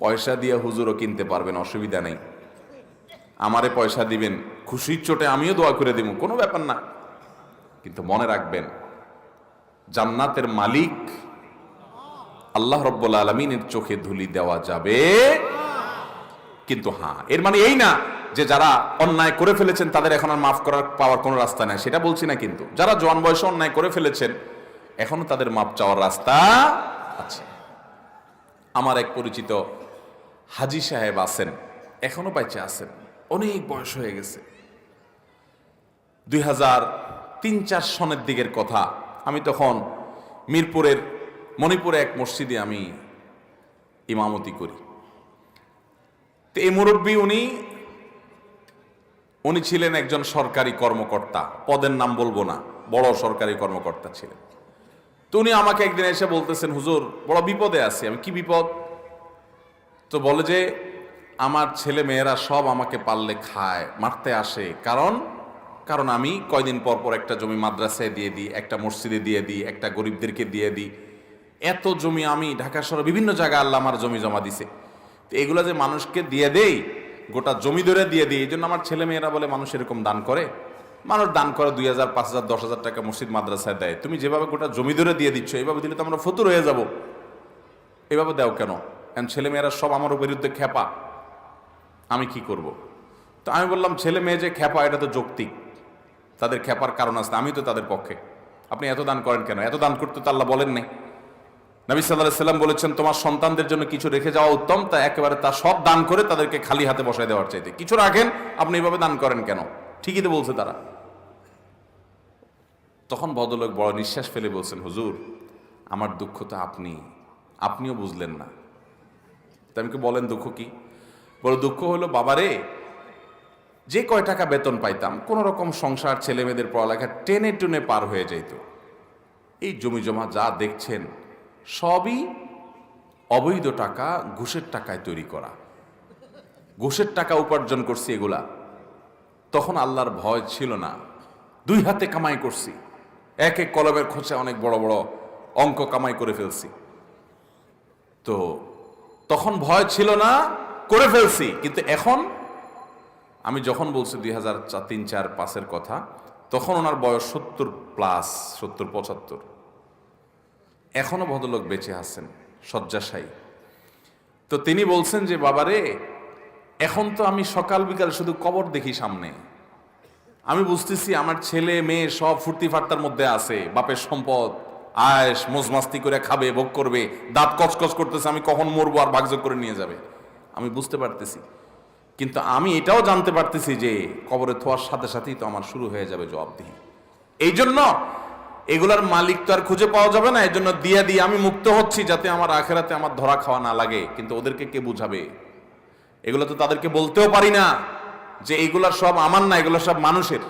পয়সা দিয়ে হুজুরও কিনতে পারবেন, অসুবিধা নেই। আমারে পয়সা দিবেন, খুশির চোটে আমিও দোয়া করে দিব, কোনো ব্যাপার না। কিন্তু মনে রাখবেন, জান্নাতের মালিক আল্লাহ রব্বুল আলামিনের চোখে ধুলি দেওয়া যাবে। কিন্তু হ্যাঁ, এর মানে এই না যে যারা অন্যায় করে ফেলেছেন তাদের এখন আর মাফ করার পাওয়ার কোনো রাস্তা নেই, সেটা বলছি না। কিন্তু যারা জওয়ান বয়সে অন্যায় করে ফেলেছেন এখনো তাদের মাপ চাওয়ার রাস্তা আছে। আমার এক পরিচিত হাজী সাহেব আছেন, এখনো বেঁচে আছেন, অনেক বয়স হয়ে গেছে। 2003-04 সনের দিকের কথা, আমি তখন মিরপুরের মণিপুরে এক মসজিদে আমি ইমামতি করি। তো এই মুরব্বী উনি ছিলেন একজন সরকারি কর্মকর্তা, পদের নাম বলবো না, বড় সরকারি কর্মকর্তা ছিলেন। তো উনি আমাকে একদিন এসে বলতেছেন, হুজুর বড় বিপদে আছি। আমি কি বিপদ? তো বলে যে আমার ছেলে মেয়েরা সব আমাকে পারলে খায়, মারতে আসে। কারণ আমি কয়দিন পর পর একটা জমি মাদ্রাসায় দিয়ে দিই, একটা মসজিদে দিয়ে দিই, একটা গরিবদেরকে দিয়ে দিই। এত জমি আমি ঢাকা শহরে বিভিন্ন জায়গায় আল্লাহ আমার জমি জমা দিছে, তো এগুলো যে মানুষকে দিয়ে দেই, গোটা জমি ধরে দিয়ে দিই। এই জন্য আমার ছেলে মেয়েরা বলে মানুষ এরকম দান করে, মানুষ দান করে 2000, 5000, 10,000 টাকা মসজিদ মাদ্রাসায় দেয়। তুমি যেভাবে গোটা জমি ধরে দিয়ে দিচ্ছ, এইভাবে দিলে তো আমরা ফতুর হয়ে যাব, এভাবে দাও কেন? কারণ ছেলে মেয়েরা সব আমার বিরুদ্ধে খেপা, আমি কি করব? তো আমি বললাম, ছেলে মেয়ে যে খেপা এটা তো যৌক্তিক, তাদের খেপার কারণ আছে, আমি তো তাদের পক্ষে। আপনি এত দান করেন কেন? এত দান করতে তো আল্লাহ বলেন নাই। নবী সাল্লাল্লাহু আলাইহি সাল্লাম বলেছেন, তোমার সন্তানদের জন্য কিছু রেখে যাওয়া উত্তম, তা একেবারে তা সব দান করে তাদেরকে খালি হাতে বসায় দেওয়ার চাইতে কিছু রাখেন, আপনি এভাবে দান করেন কেন? ঠিকই তো বলছে তারা। তখন ভদ্রলোক বড় নিঃশ্বাস ফেলে বলছেন, হুজুর আমার দুঃখ তো আপনিও বুঝলেন না। তা আমি কি বলেন দুঃখ কি? বড় দুঃখ হলো, বাবারে যে কয় টাকা বেতন পাইতাম কোন রকম সংসার, ছেলে মেয়েদের পড়ালেখা টেনে টুনে পার হয়ে যাইত। এই জমি জমা যা দেখছেন সবই অবৈধ টাকা, ঘুষের টাকায় তৈরি করা, ঘুষের টাকা উপার্জন করছি এগুলা। তখন আল্লাহর ভয় ছিল না, দুই হাতে কামাই করছি, এক এক কলমের খোঁচে অনেক বড় বড় অঙ্ক কামাই করে ফেলছি। তো তখন ভয় ছিল না, করে ফেলছি। কিন্তু এখন আমি যখন বলছি 2003-04-05 কথা, তখন ওনার বয়স 70+, 70-75। এখনো ভদ্রলোক বেঁচে আছেন, শয্যাশায়ী। তো তিনি বলছেন যে, বাবারে এখন তো আমি সকাল বিকাল শুধু কবর দেখি সামনে। আমি বুঝতেছি আমার ছেলে মেয়ে সব ফুর্তি ফার্তার মধ্যে আছে, বাপের সম্পদ আয়েশ মজমাস্তি করে খাবে, ভোগ করবে, দাঁত কচকচ করতেছে, আমি কখন মরবো আর ভাগযোগ করে নিয়ে যাবে, আমি বুঝতে পারতেছি। কিন্তু আমি এটাও জানতে পারতেছি যে কবরে থোয়ার সাথে সাথেই তো আমার শুরু হয়ে যাবে জবাবদিহি। এই জন্য এগুলার মালিক তো আর খুঁজে পাওয়া যাবে না, এই জন্য দিয়ে আমি মুক্ত হচ্ছি, যাতে আমার আখেরাতে আমার ধরা খাওয়া না লাগে। কিন্তু ওদেরকে কে বুঝাবে? এগুলো তো তাদেরকে বলতেও পারি না যে এগুলা সব আমার না, এগুলো সব মানুষের।